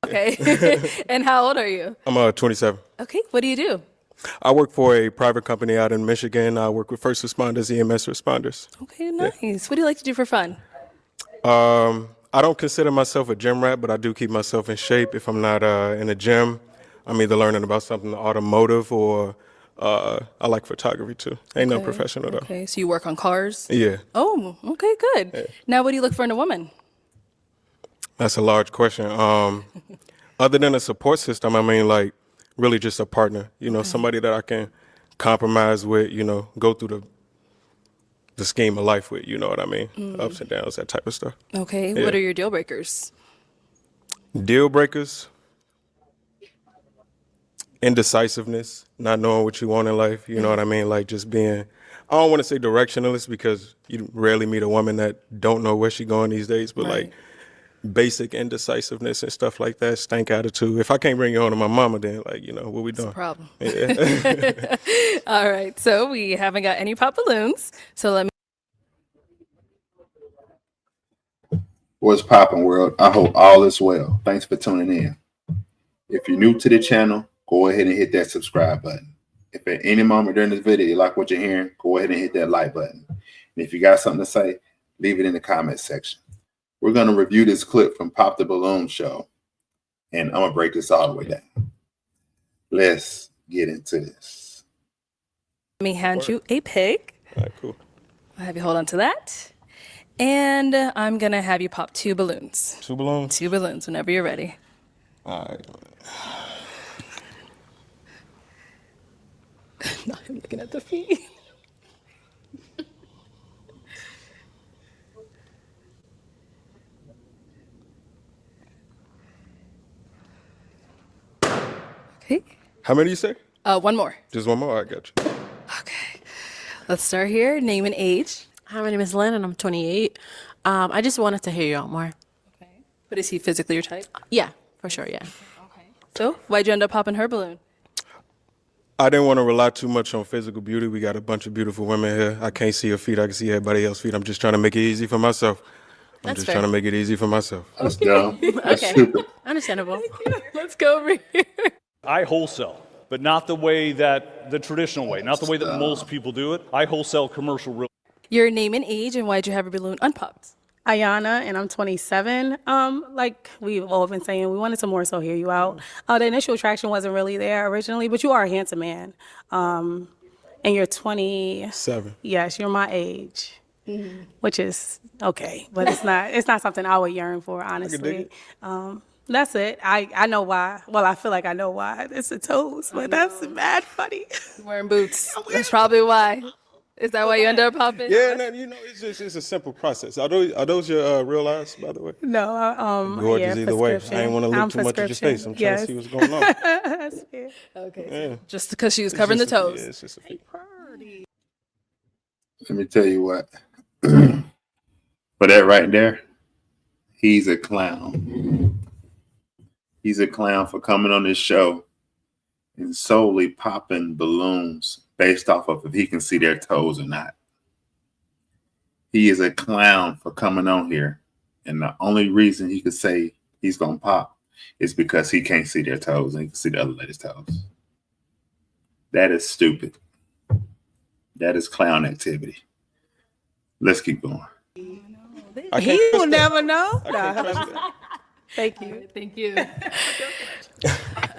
Okay. And how old are you? I'm 27. Okay. What do you do? I work for a private company out in Michigan. I work with first responders, EMS responders. Okay, Yeah. nice. What do you like to do for fun? I don't consider myself a gym rat, but I do keep myself in shape. If I'm not in a gym, I'm either learning about something automotive or I like photography too. Ain't no Okay. professional though. Okay. So you work on cars? Yeah, Oh, okay, good. Now, what do you look for in a woman? that's a large question. Other than a support system, I mean, like really just a partner. You know, Okay. somebody that I can compromise with. You know, go through the scheme of life with. You know what I mean? Ups and downs, that type of stuff. Okay. Yeah. What are your deal breakers? Deal breakers, indecisiveness, not knowing what you want in life. You know what I mean? Like just being. I don't want to say directionless because you rarely meet a woman that don't know where she going these days. But like Right. basic indecisiveness and stuff like that, stank attitude. If I can't bring you home to my mama, then like what we It's a doing? problem. Yeah. All right. So we haven't got any pop balloons. So let me. What's poppin', world? I hope all is well. Thanks for tuning in. If you're new to the channel, go ahead and hit that subscribe button. If at any moment during this video you like what you're hearing, go ahead and hit that like button. And if you got something to say, leave it in the comment section. We're going to review this clip from Pop the Balloon show, and I'm going to break this all the way down. Let's get into this. Let me hand you a pig. All right, cool. I'll have you hold on to that. And I'm going to have you pop two balloons. Two balloons. Two balloons whenever you're ready. All right. No, I'm looking at the feet. Okay. How many you say? One more. Just one more. I got you. Okay. Let's start here. Name and age. Hi, my name is Lynn, and I'm 28. I just wanted to hear you out more. Okay. But is he physically your type? Yeah, for sure, yeah. Okay. So why'd you end up popping her balloon? I didn't want to rely too much on physical beauty. We got a bunch of beautiful women here. I can't see her feet. I can see everybody else's feet. I'm just trying to make it easy for myself. I'm That's just fair. trying to make it easy for myself. That's dumb. That's Okay. stupid. Understandable. Let's go over here. I wholesale, but not the way that the traditional way, not the way that most people do it. I wholesale commercial real. Your name and age, and why'd you have a balloon unpopped? Ayana, and I'm 27. Like we've all been saying, we wanted to more so hear you out. The initial attraction wasn't really there originally, but you are a handsome man. And you're 20. 7. Yes, you're my age, which is okay, but it's not something I would yearn for, honestly. That's it. I know why. Well, I feel like I know why. It's the toes, but that's mad funny. Wearing boots. That's probably why. Is that why you ended up popping? Yeah, no, it's a simple process. Are those your real eyes, by the way? No, Gorgeous yeah, either way. I prescription. ain't want to look I'm too much at your prescription. face. I'm trying to see what's going on. That's fair. Okay. Yeah. Just because she was covering the toes. Yeah, it's just a feet. Let me tell you what. For that right there, he's a clown. He's a clown for coming on this show and solely popping balloons based off of if he can see their toes or not. He is a clown for coming on here. And the only reason he could say he's going to pop is because he can't see their toes and he can see the other lady's toes. That is stupid. That is clown activity. Let's keep going. He will never know. Thank you. Thank you.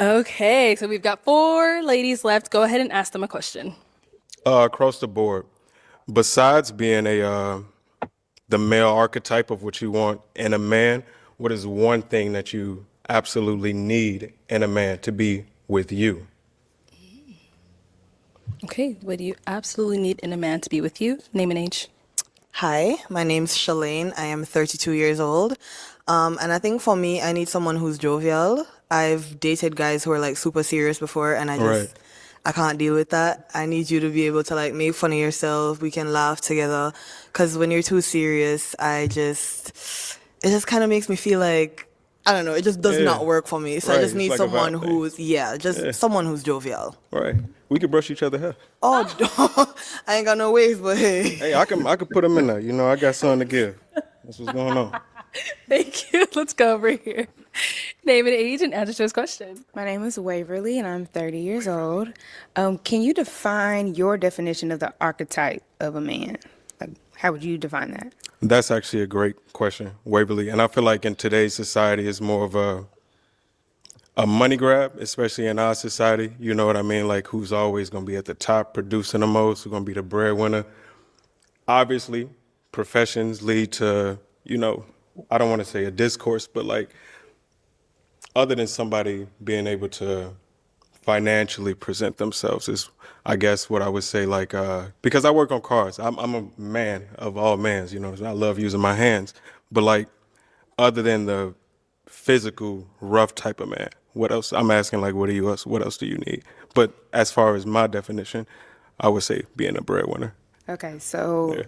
Okay, so we've got 4 ladies left. Go ahead and ask them a question. Across the board, besides being the male archetype of what you want in a man, what is one thing that you absolutely need in a man to be with you? Okay, what do you absolutely need in a man to be with you? Name and age. Hi, my name's Shalane. I am 32 years old. And I think for me, I need someone who's jovial. I've dated guys who are like super serious before, and I can't deal with that. I need you to be able to like make fun of yourself. We can laugh together. Because when you're too serious, it just kind of makes me feel like, I don't know, it just does not work for me. So I Right, just it's need like a someone vibe thing. who's, someone who's jovial. Right. We could brush each other hair. Oh, I ain't got no waves, but hey. Hey, I could put them in there. You know, I got something to give. That's what's going on. Thank you. Let's go over here. Name and age and answer to his question. My name is Waverly, and I'm 30 years old. Can you define your definition of the archetype of a man? Like, how would you define that? That's actually a great question, Waverly. And I feel like in today's society, it's more of a money grab, especially in our society. You know what I mean? Like, who's always going to be at the top, producing the most, who's going to be the breadwinner. Obviously, professions lead to, I don't want to say a discourse, but like, other than somebody being able to financially present themselves is, I guess, what I would say, like, because I work on cars. I'm a man of all mans, I love using my hands. But like, other than the physical, rough type of man, what else? I'm asking, like, what else do you need? But as far as my definition, I would say being a breadwinner. Okay, so Yeah.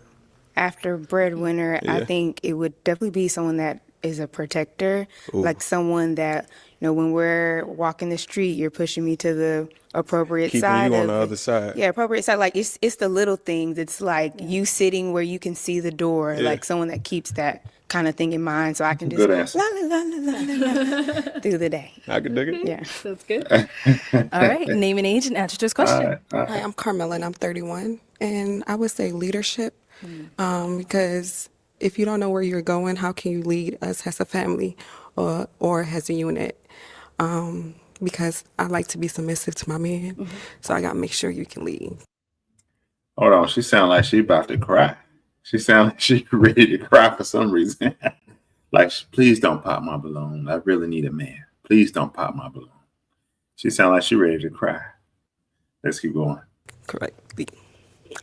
after breadwinner, I Yeah. think it would definitely be someone that is a protector, like someone that, when we're walking the street, you're pushing me to the appropriate Keeping side. you on of the it. other side. Yeah, appropriate side. Like it's the little things. It's like you sitting where you can see the door, Yeah. like someone that keeps that kind of thing in mind, so I can just Good answer. la la la la la la through the day. I can dig it. Yeah. That's good. All right. Name and age and answer to his question. Hi, I'm Carmela, and I'm 31. And I would say leadership, because if you don't know where you're going, how can you lead us as a family or as a unit? Because I like to be submissive to my man, so I gotta make sure you can lead. Hold on. She sound like she about to cry. She sound like she ready to cry for some reason. Like, please don't pop my balloon. I really need a man. Please don't pop my balloon. She sound like she ready to cry. Let's keep going. Correct.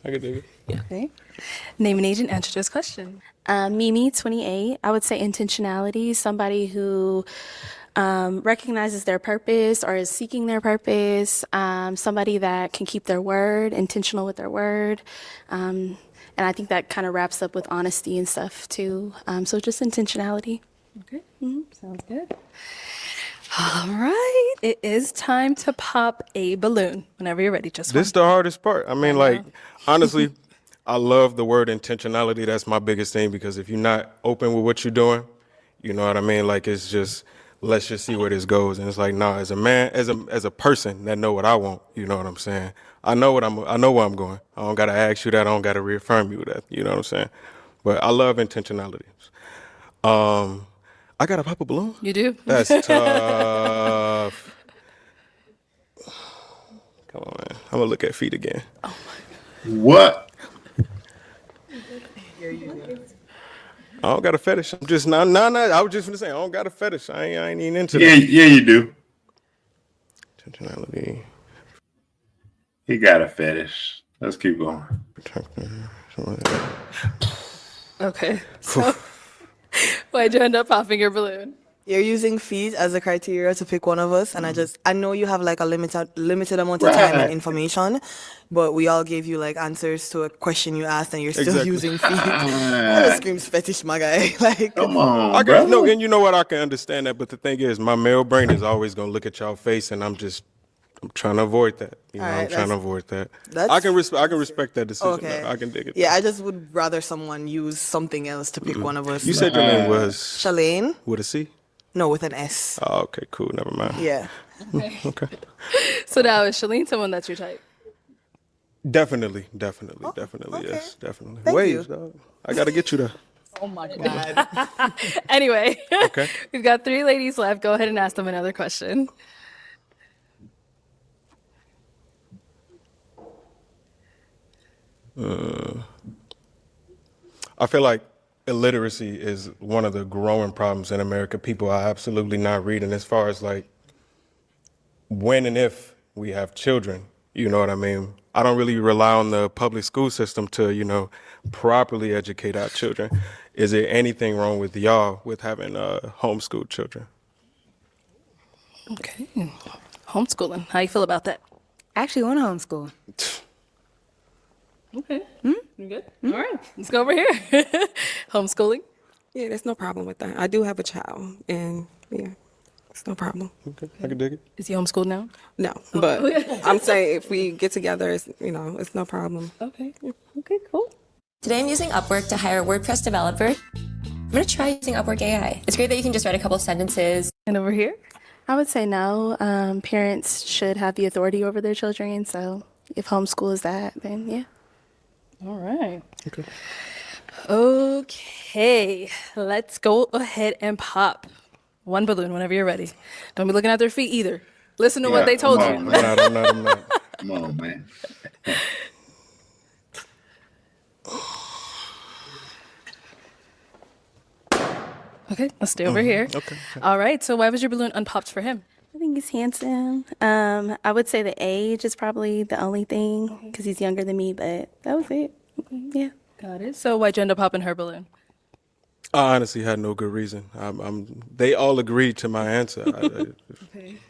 I can dig it. Okay. Name and age and answer to his question. Mimi, 28. I would say intentionality, somebody who recognizes their purpose or is seeking their purpose, somebody that can keep their word, intentional with their word. And I think that kind of wraps up with honesty and stuff too. So just intentionality. Okay. Sounds good. All right. It is time to pop a balloon. Whenever you're ready, just This is the hardest part. I mean, like, honestly, I love the word intentionality. That's my biggest thing, because if you're not open with what you're doing, you know what I mean? Like, it's just, let's just see where this goes. And it's like, nah, as a man, as a person that know what I want, you know what I'm saying? I know where I'm going. I don't got to ask you that. I don't got to reaffirm you that. You know what I'm saying? But I love intentionality. I got to pop a balloon? You do? That's tough. Come on, man. I'm going to look at feet again. What? I don't got a fetish. I'm just not. I was just gonna say I don't got a fetish. I ain't even into Yeah, that. yeah, you do. Intentionality, He got a fetish. Let's keep going. protector, something like that. Okay. So, why'd you end up popping your balloon? You're using feet as a criteria to pick one of us, and I know you have like a limited amount of time Right. and information, but we all gave you like answers to a question you asked, and you're still Exactly. using feet. That screams fetish, my guy. Like, Come on, I bro. can no, and you know what? I can understand that, but the thing is, my male brain is always gonna look at y'all face, and I'm trying to avoid that. You know, All right, I'm trying to that's- avoid that. that's- I can respect that decision. okay. I can dig it. Yeah, I just would rather someone use something else to pick one of us. You said your name was Shalane? with a C. No, with an S. Oh, okay, cool. Never mind. Yeah. Okay. So now is Shalene someone that's your type? Definitely, yes, definitely. Thank Waves, you. dog. I gotta get you there. Oh my God. Anyway, Okay. we've got 3 ladies left. Go ahead and ask them another question. I feel like illiteracy is one of the growing problems in America. People are absolutely not reading as far as like when and if we have children, you know what I mean? I don't really rely on the public school system to, properly educate our children. Is there anything wrong with y'all with having homeschooled children? Okay. Homeschooling. How you feel about that? I actually want to homeschool. Okay. You good? All right. Let's go over here. Homeschooling. Yeah, there's no problem with that. I do have a child, and yeah, it's no problem. Okay, I can dig it. Is he homeschooled now? No, but I'm saying if we get together, it's no problem. Okay. Okay, cool. Today I'm using Upwork to hire a WordPress developer. going to try using Upwork AI. It's great that you can just write a couple sentences. And over here? I would say no. Parents should have the authority over their children. So if homeschool is that, then yeah. All right. Okay, let's go ahead and pop one balloon whenever you're ready. Don't be looking at their feet either. Listen to what they told come you. on, man. I'm not. Come on, man. Okay, let's stay over here. Okay. All right, so why was your balloon unpopped for him? I think he's handsome. I would say the age is probably the only thing because he's younger than me, but that was it. Yeah. Got it. So why'd you end up popping her balloon? I honestly had no good reason. They all agreed to my answer. I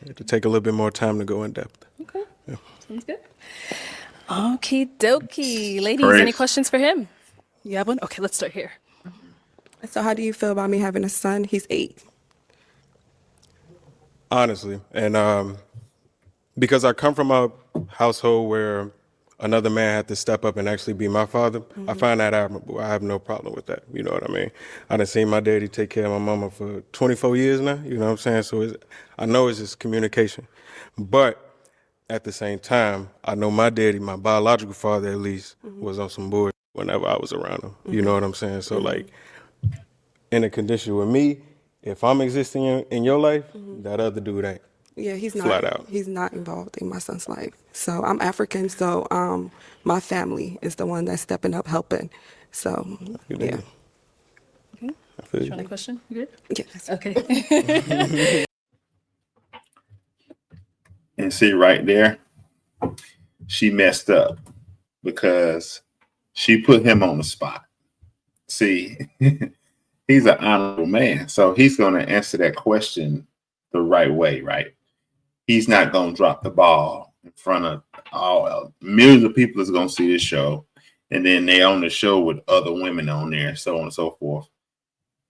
had to take a little bit more time to go in depth. Okay, sounds good. Okie dokie. Ladies, Great. any questions for him? You have one? Okay, let's start here. So how do you feel about me having a son? He's 8. Honestly, and because I come from a household where another man had to step up and actually be my father, I find that admirable. I have no problem with that. You know what I mean? I done seen my daddy take care of my mama for 24 years now. You know what I'm saying? So I know it's just communication. But at the same time, I know my daddy, my biological father at least, was on some bullshit whenever I was around him. You know what I'm saying? So like, in a condition with me, if I'm existing in your life, that other dude ain't. Yeah, he's not. Flat out. He's not involved in my son's life. So I'm African. So my family is the one that's stepping up, helping. So You yeah. dig? I feel you. Any question? You good? Yes. Okay. And see right there, she messed up because she put him on the spot. See, he's an honorable man. So he's going to answer that question the right way, right? He's not going to drop the ball in front of all millions of people is going to see this show. And then they on the show with other women on there, so on and so forth.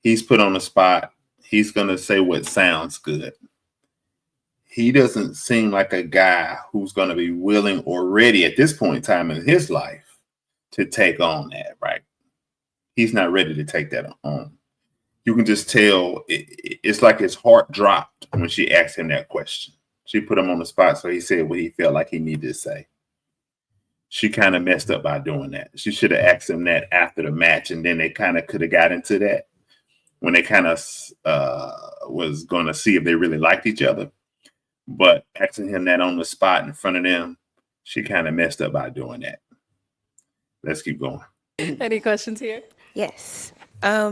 He's put on the spot. He's going to say what sounds good. He doesn't seem like a guy who's going to be willing or ready at this point in time in his life to take on that, right? He's not ready to take that on. You can just tell it's like his heart dropped when she asked him that question. She put him on the spot, so he said what he felt like he needed to say. She kind of messed up by doing that. She should have asked him that after the match, and then they kind of could have got into that when they kind of was going to see if they really liked each other. But asking him that on the spot in front of them, she kind of messed up by doing that. Let's keep going. Any questions here? Yes.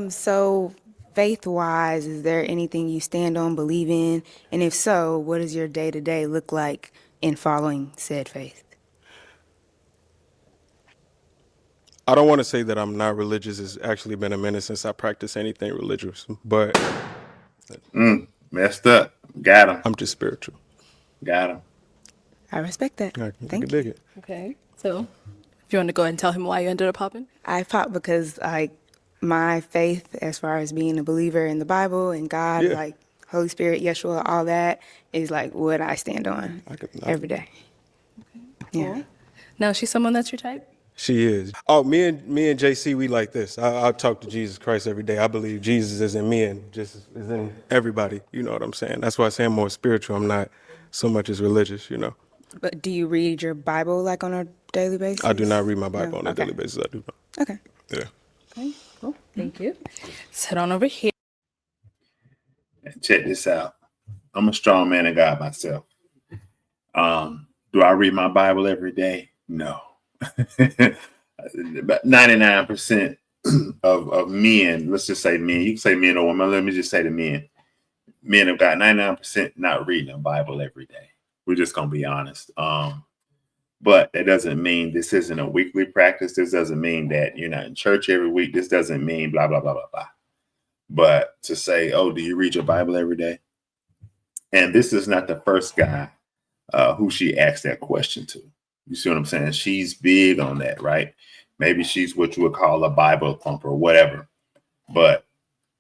So faith-wise, is there anything you stand on, believe in? And if so, what does your day-to-day look like in following said faith? I don't want to say that I'm not religious. It's actually been a minute since I practiced anything religious, but Messed up. Got him. I'm just spiritual. Got him. I respect that. I Thank can you. dig it. Okay. So if you want to go ahead and tell him why you ended up popping? I pop because like my faith as far as being a believer in the Bible and God, Yeah. like Holy Spirit, Yeshua, all that is like what I stand on every day. Yeah. Now, is she someone that's your type? She is. Oh, me and JC, we like this. I talk to Jesus Christ every day. I believe Jesus is in me and just is in everybody. You know what I'm saying? That's why I say I'm more spiritual. I'm not so much as religious, you know. But do you read your Bible like on a daily basis? I do not read my Bible on a Okay. daily basis. I do not. Okay. Yeah. Okay, cool. Thank you. Sit on over here. And check this out. I'm a strong man of God myself. Do I read my Bible every day? No. But 99% of men, let's just say men, you can say men or women, let me just say the men. Men have got 99% not reading the Bible every day. We're just gonna be honest. But that doesn't mean this isn't a weekly practice. This doesn't mean that you're not in church every week. This doesn't mean blah, blah, blah, blah, blah. But to say, oh, do you read your Bible every day? And this is not the first guy who she asked that question to. You see what I'm saying? She's big on that, right? Maybe she's what you would call a Bible thumper or whatever. But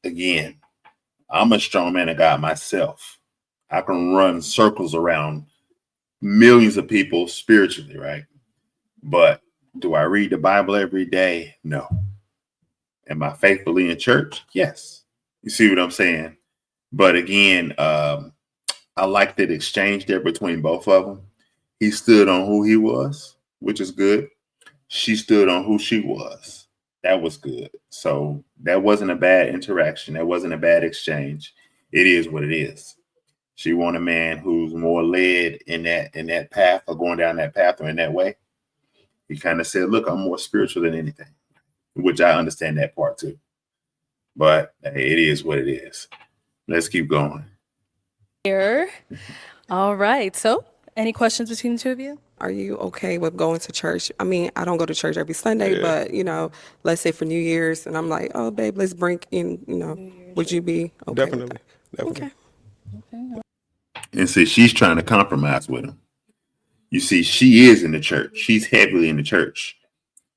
again, I'm a strong man of God myself. I can run circles around millions of people spiritually, right? But do I read the Bible every day? No. Am I faithfully in church? Yes. You see what I'm saying? But again, I like that exchange there between both of them. He stood on who he was, which is good. She stood on who she was. That was good. So that wasn't a bad interaction. That wasn't a bad exchange. It is what it is. She want a man who's more led in that path, or going down that path, or in that way. He kind of said, look, I'm more spiritual than anything, which I understand that part too. But hey, it is what it is. Let's keep going. Here. All right. So, any questions between the two of you? Are you okay with going to church? I mean, I don't go to church every Sunday, but let's say for New Year's, and I'm like, oh, babe, let's bring in, would you be okay Definitely. with that? Definitely. And see, she's trying to compromise with him. You see, she is in the church. She's heavily in the church.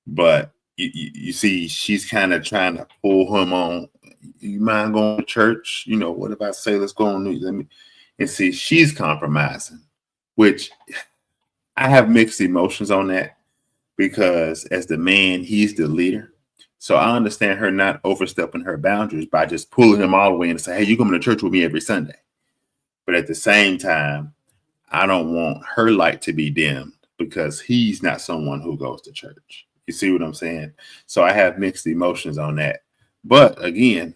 But you see, she's kind of trying to pull him on. You mind going to church? What if I say, let's go on New Year's? And see, she's compromising, which I have mixed emotions on that, because as the man, he's the leader. So I understand her not overstepping her boundaries by just pulling him all the way in and say, hey, you come to church with me every Sunday. But at the same time, I don't want her light to be dimmed because he's not someone who goes to church. You see what I'm saying? So I have mixed emotions on that. But again,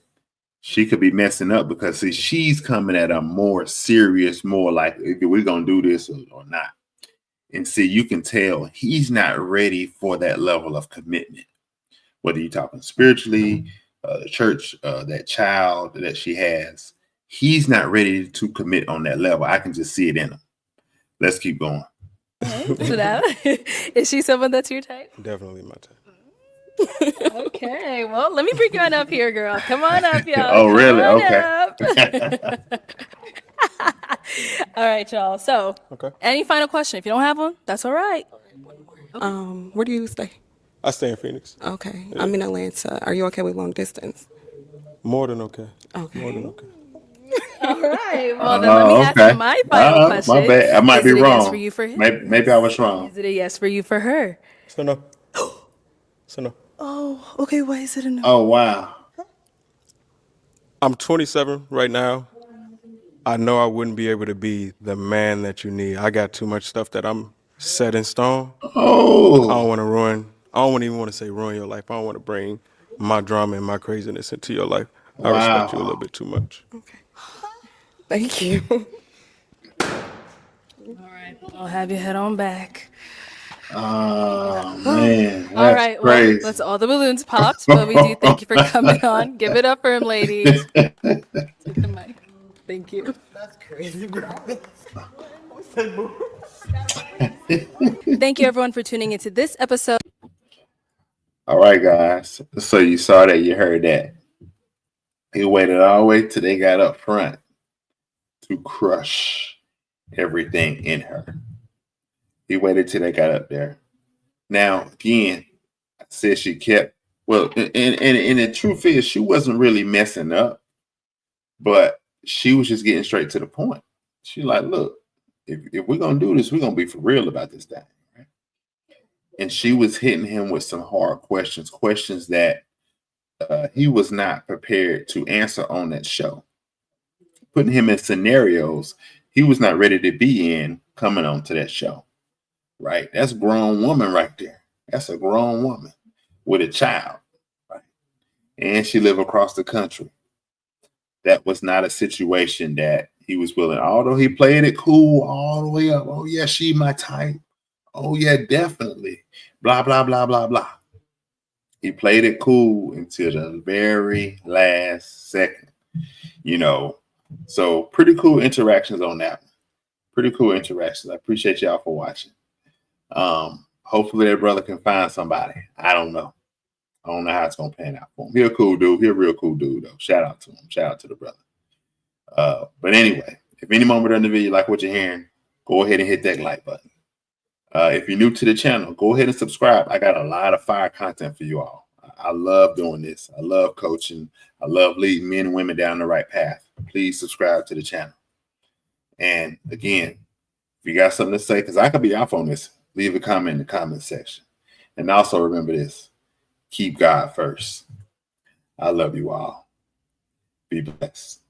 she could be messing up because see, she's coming at a more serious, more like, if we're going to do this or not. And see, you can tell he's not ready for that level of commitment. Whether you're talking spiritually, the church, that child that she has, he's not ready to commit on that level. I can just see it in him. Let's keep going. So now, is she someone that's your type? Definitely my type. Okay, well, let me bring you on up here, girl. Come on up, y'all. Oh, really? Okay. All right, y'all. So, Okay. any final question? If you don't have one, that's all right. Where do you stay? I stay in Phoenix. Okay. I'm in Atlanta. Are you okay with long distance? More than okay. Okay. More than okay. All right. Well, then let me ask you my final question. My bad. I might Is be it a wrong. yes for you for him? Maybe I was wrong. Is it a yes for you for her? So no. So no. Oh, okay. Why is it a no? Oh, wow. I'm 27 right now. I know I wouldn't be able to be the man that you need. I got too much stuff that I'm set in stone. I don't want to ruin. I don't even want to say ruin your life. I don't want to bring my drama and my craziness into your life. I respect you a little bit too much. Okay. Thank you. All right. I'll have you head on back. Oh, man. All right. Crazy. Well, that's all the balloons popped, but we do thank you for coming on. Give it up for him, ladies. Take the mic. Thank you. That's crazy. Thank you, everyone, for tuning into this episode. All right, guys. So you saw that, you heard that. He waited all the way till they got up front to crush everything in her. He waited till they got up there. Now, again, I said she kept, well, and the truth is she wasn't really messing up, but she was just getting straight to the point. She's like, look, if we're going to do this, we're going to be for real about this thing. Right? And she was hitting him with some hard questions that he was not prepared to answer on that show. Putting him in scenarios he was not ready to be in coming on to that show. Right? That's a grown woman right there. That's a grown woman with a child. Right? And she lived across the country. That was not a situation that he was willing, although he played it cool all the way up. Oh, yeah, she my type. Oh, yeah, definitely. Blah, blah, blah, blah, blah. He played it cool until the very last second, So pretty cool interactions on that one. Pretty cool interactions. I appreciate y'all for watching. Hopefully that brother can find somebody. I don't know. I don't know how it's going to pan out for him. He's a cool dude. He's a real cool dude, though. Shout out to him. Shout out to the brother. But anyway, if any moment in the video you like what you're hearing, go ahead and hit that like button. If you're new to the channel, go ahead and subscribe. I got a lot of fire content for you all. I love doing this. I love coaching. I love leading men and women down the right path. Please subscribe to the channel. And again, if you got something to say, because I could be off on this, leave a comment in the comment section. And also remember this, keep God first. I love you all. Be blessed.